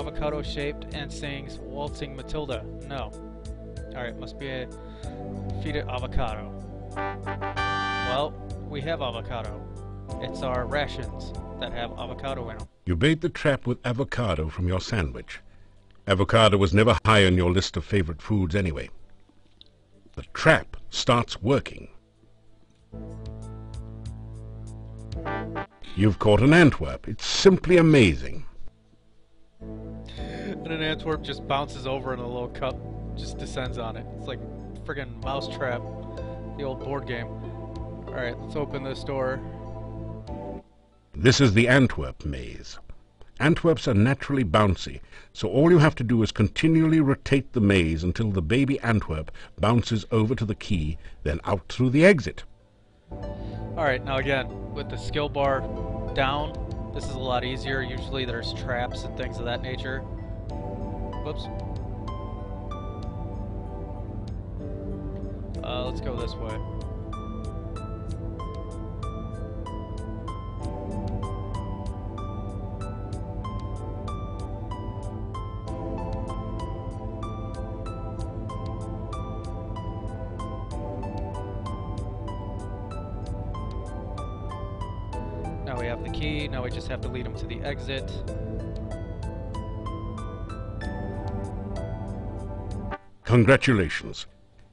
avocado-shaped and sings Waltzing Matilda. No. Alright, must be a feed it avocado. Well, we have avocado. It's our rations that have avocado in them. You bait the trap with avocado from your sandwich. Avocado was never high on your list of favorite foods anyway. The trap starts working. You've caught an Antwerp. It's simply amazing. And an Antwerp just bounces over and a little cup just descends on it. It's like friggin' Mousetrap, the old board game. Alright, let's open this door. This is the Antwerp maze. Antwerps are naturally bouncy, so all you have to do is continually rotate the maze until the baby Antwerp bounces over to the key, then out through the exit. Alright, now again, with the skill bar down, this is a lot easier. Usually there's traps and things of that nature. Whoops. Let's go this way. Now we have the key, now we just have to lead him to the exit. Congratulations.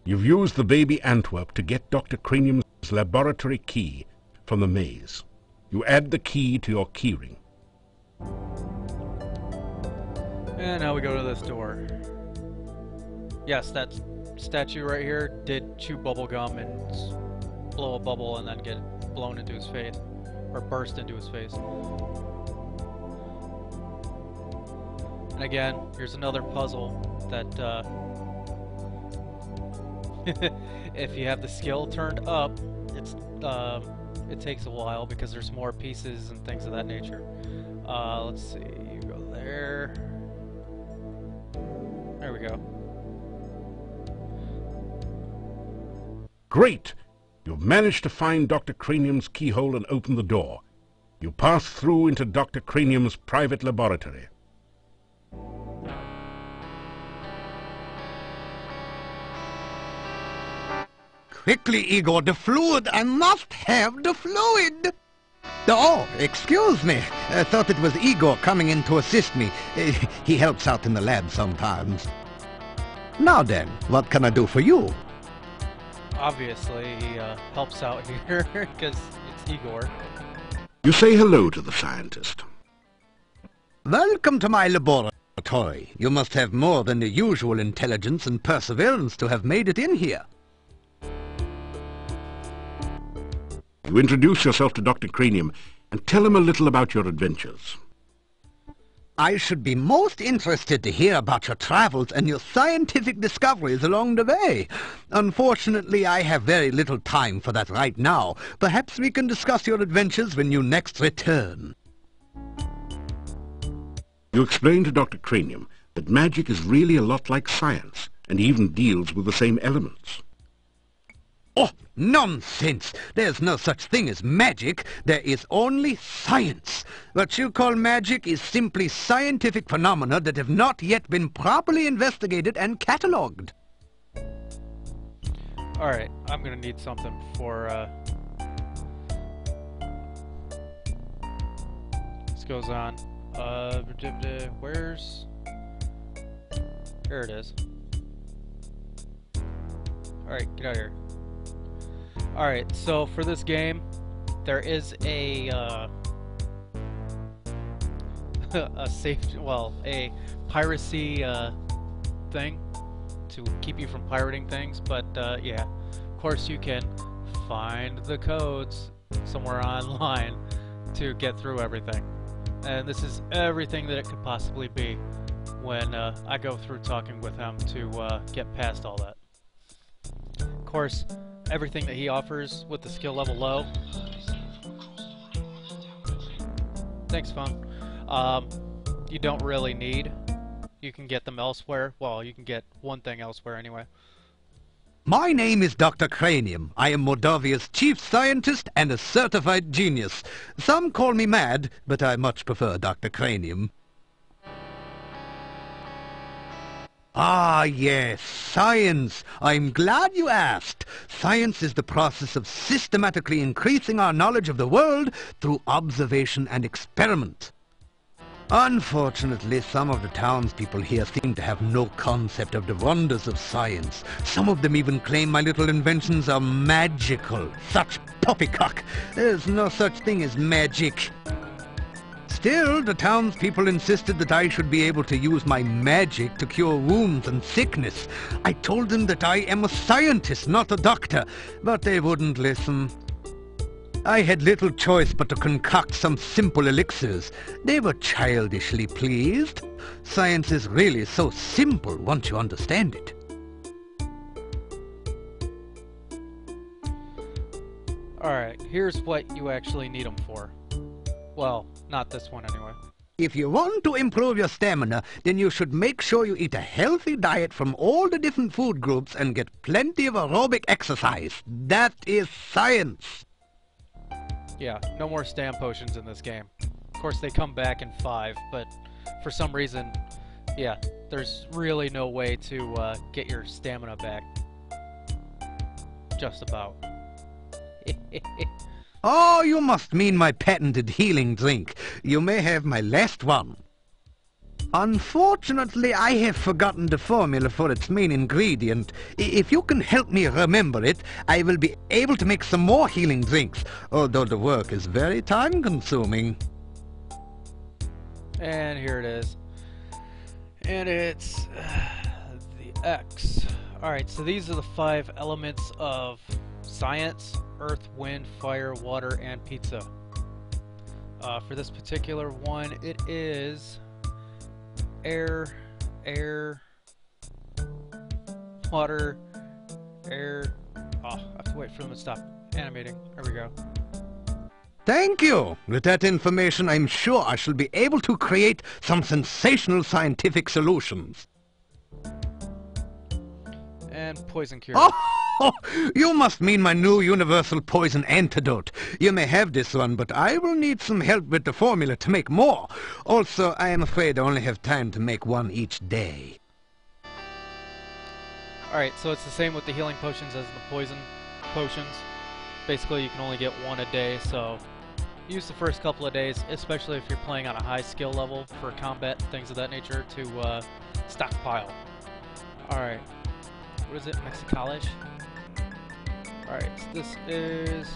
You've used the baby Antwerp to get Dr. Cranium's laboratory key from the maze. You add the key to your keyring. And now we go to this door. Yes, that statue right here did chew bubble gum and blow a bubble and then get blown into his face. Or burst into his face. And again, here's another puzzle that if you have the skill turned up, it takes a while because there's more pieces and things of that nature. Let's see, you go there. There we go. Great! You've managed to find Dr. Cranium's keyhole and open the door. You pass through into Dr. Cranium's private laboratory. Quickly, Igor, the fluid! I must have the fluid! Oh, excuse me. I thought it was Igor coming in to assist me. He helps out in the lab sometimes. Now then, what can I do for you? Obviously, he helps out here because it's Igor. You say hello to the scientist. Welcome to my laboratory. You must have more than the usual intelligence and perseverance to have made it in here. You introduce yourself to Dr. Cranium and tell him a little about your adventures. I should be most interested to hear about your travels and your scientific discoveries along the way. Unfortunately, I have very little time for that right now. Perhaps we can discuss your adventures when you next return. You explain to Dr. Cranium that magic is really a lot like science and even deals with the same elements. Oh, nonsense! There's no such thing as magic. There is only science. What you call magic is simply scientific phenomena that have not yet been properly investigated and catalogued. Alright, I'm gonna need something for, this goes on. Where's... Here it is. Alright, get out of here. Alright, so for this game, there is a a piracy thing to keep you from pirating things, but yeah, of course you can find the codes somewhere online to get through everything. And this is everything that it could possibly be when I go through talking with him to get past all that. Of course, everything that he offers with the skill level low. Thanks, phone. You don't really need. You can get them elsewhere. Well, you can get one thing elsewhere anyway. My name is Dr. Cranium. I am Moldavia's chief scientist and a certified genius. Some call me mad, but I much prefer Dr. Cranium. Ah, yes, science. I'm glad you asked. Science is the process of systematically increasing our knowledge of the world through observation and experiment. Unfortunately, some of the townspeople here seem to have no concept of the wonders of science. Some of them even claim my little inventions are magical. Such poppycock. There's no such thing as magic. Still, the townspeople insisted that I should be able to use my magic to cure wounds and sickness. I told them that I am a scientist, not a doctor, but they wouldn't listen. I had little choice but to concoct some simple elixirs. They were childishly pleased. Science is really so simple once you understand it. Alright, here's what you actually need them for. Well, not this one anyway. If you want to improve your stamina, then you should make sure you eat a healthy diet from all the different food groups and get plenty of aerobic exercise. That is science. Yeah, no more stam potions in this game. Of course, they come back in 5, but for some reason, yeah, there's really no way to get your stamina back. Just about. Oh, you must mean my patented healing drink. You may have my last one. Unfortunately, I have forgotten the formula for its main ingredient. If you can help me remember it, I will be able to make some more healing drinks, although the work is very time-consuming. And here it is. And it's the X. Alright, so these are the 5 elements of science: earth, wind, fire, water, and pizza. For this particular one, it is air, water, air. Oh, I have to wait for them to stop animating. There we go. Thank you. With that information, I'm sure I shall be able to create some sensational scientific solutions. And poison cure. Oh, you must mean my new universal poison antidote. You may have this one, but I will need some help with the formula to make more. Also, I am afraid I only have time to make one each day. Alright, so it's the same with the healing potions as the poison potions. Basically, you can only get 1 a day, so use the first couple of days, especially if you're playing on a high skill level for combat, things of that nature, to stockpile. Alright, what is it, Mexicalish? Alright, so this is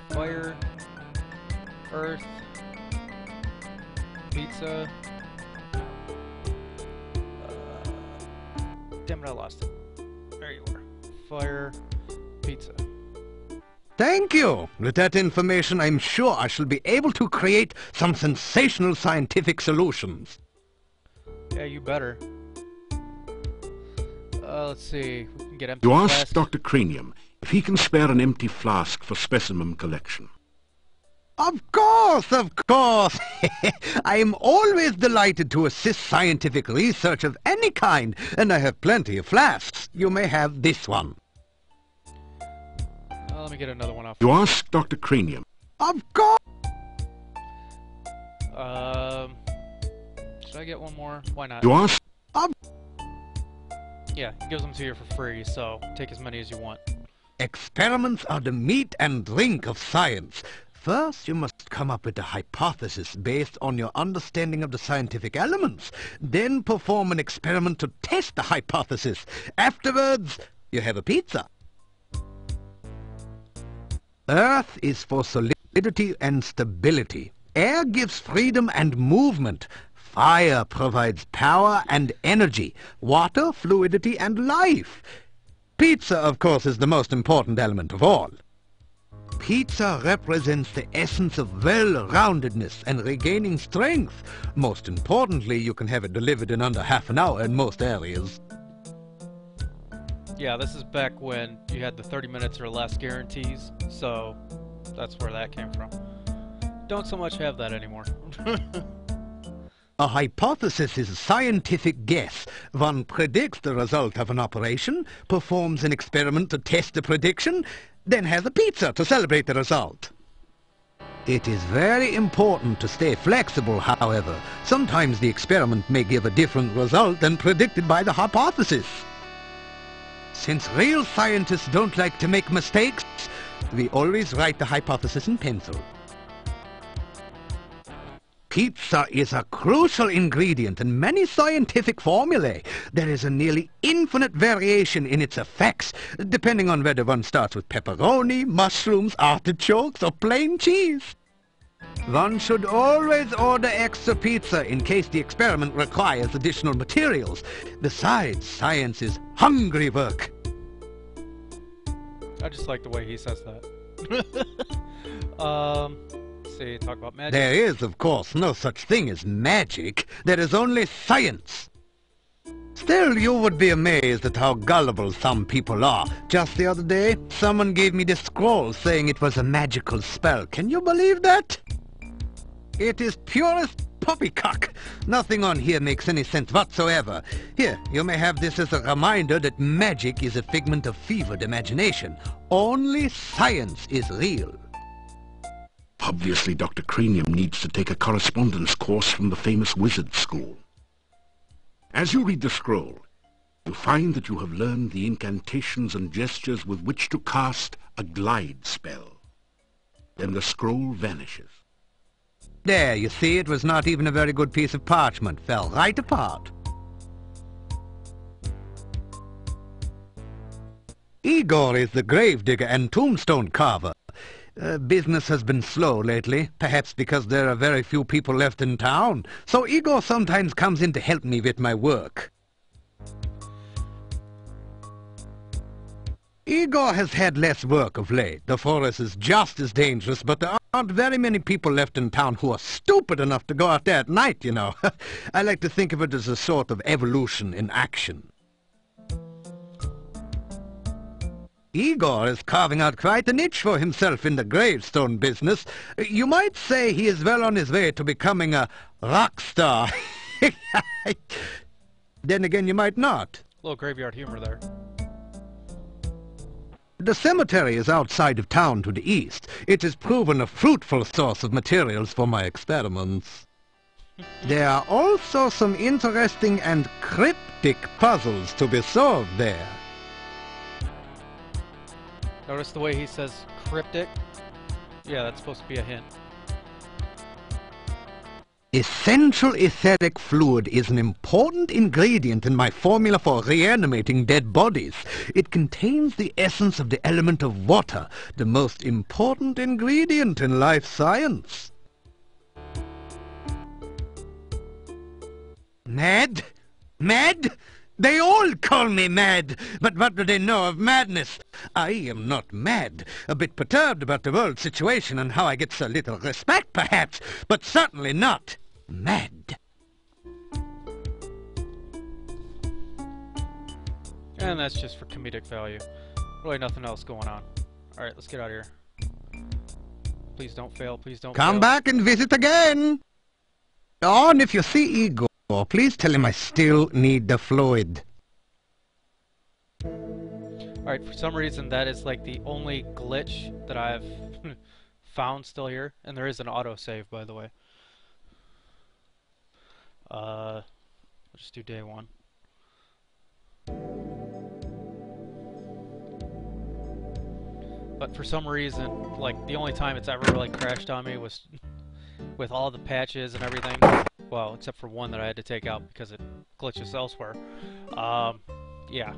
fire, earth, pizza. Damn it, I lost it. There you are. Fire, pizza. Thank you. With that information, I'm sure I shall be able to create some sensational scientific solutions. Yeah, you better. Let's see. We can get empty You ask flasks. Dr. Cranium if he can spare an empty flask for specimen collection. Of course, of course. I am always delighted to assist scientific research of any kind, and I have plenty of flasks. You may have this one. Let me get another one off. You ask Dr. Cranium. Of course. Should I get one more? Why not? You ask. Yeah, he gives them to you for free, so take as many as you want. Experiments are the meat and drink of science. First, you must come up with a hypothesis based on your understanding of the scientific elements. Then perform an experiment to test the hypothesis. Afterwards, you have a pizza. Earth is for solidity and stability. Air gives freedom and movement. Fire provides power and energy. Water, fluidity, and life. Pizza, of course, is the most important element of all. Pizza represents the essence of well-roundedness and regaining strength. Most importantly, you can have it delivered in under half an hour in most areas. Yeah, this is back when you had the 30 minutes or less guarantees, so that's where that came from. Don't so much have that anymore. A hypothesis is a scientific guess. One predicts the result of an operation, performs an experiment to test the prediction, then has a pizza to celebrate the result. It is very important to stay flexible, however. Sometimes the experiment may give a different result than predicted by the hypothesis. Since real scientists don't like to make mistakes, we always write the hypothesis in pencil. Pizza is a crucial ingredient in many scientific formulae. There is a nearly infinite variation in its effects, depending on whether one starts with pepperoni, mushrooms, artichokes, or plain cheese. One should always order extra pizza in case the experiment requires additional materials. Besides, science is hungry work. I just like the way he says that. Let's see, talk about magic. There is, of course, no such thing as magic. There is only science. Still, you would be amazed at how gullible some people are. Just the other day, someone gave me this scroll saying it was a magical spell. Can you believe that? It is purest poppycock. Nothing on here makes any sense whatsoever. Here, you may have this as a reminder that magic is a figment of fevered imagination. Only science is real. Obviously, Dr. Cranium needs to take a correspondence course from the famous wizard school. As you read the scroll, you find that you have learned the incantations and gestures with which to cast a glide spell. Then the scroll vanishes. There, you see, it was not even a very good piece of parchment. Fell right apart. Igor is the gravedigger and tombstone carver. Business has been slow lately, perhaps because there are very few people left in town, so Igor sometimes comes in to help me with my work. Igor has had less work of late. The forest is just as dangerous, but there aren't very many people left in town who are stupid enough to go out there at night, you know. I like to think of it as a sort of evolution in action. Igor is carving out quite a niche for himself in the gravestone business. You might say he is well on his way to becoming a rock star. Then again, you might not. A little graveyard humor there. The cemetery is outside of town to the east. It has proven a fruitful source of materials for my experiments. There are also some interesting and cryptic puzzles to be solved there. Notice the way he says cryptic? Yeah, that's supposed to be a hint. Essential etheric fluid is an important ingredient in my formula for reanimating dead bodies. It contains the essence of the element of water, the most important ingredient in life science. Mad? Mad? They all call me mad, but what do they know of madness? I am not mad. A bit perturbed about the world situation and how I get so little respect, perhaps, but certainly not mad. And that's just for comedic value. Really nothing else going on. Alright, let's get out of here. Please don't fail, please don't fail. Come back and visit again. Oh, and if you see Igor, please tell him I still need the fluid. Alright, for some reason that is like the only glitch that I've found still here. And there is an autosave, by the way. We'll just do day one. But for some reason, like, the only time it's ever really crashed on me was with all the patches and everything. Well, except for one that I had to take out because it glitches elsewhere. Yeah.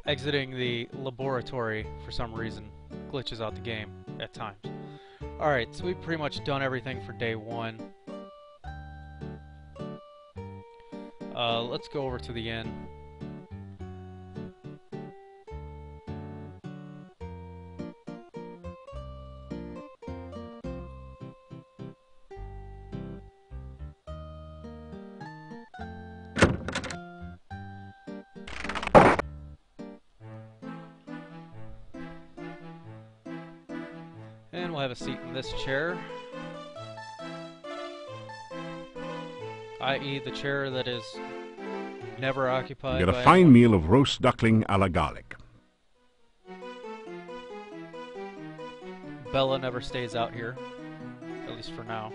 Exiting the laboratory, for some reason, glitches out the game at times. Alright, so we've pretty much done everything for day one. Let's go over to the inn. And we'll have a seat in this chair. I.e. the chair that is never occupied Get by a fine anyone. meal of roast duckling a la garlic. Bella never stays out here, at least for now.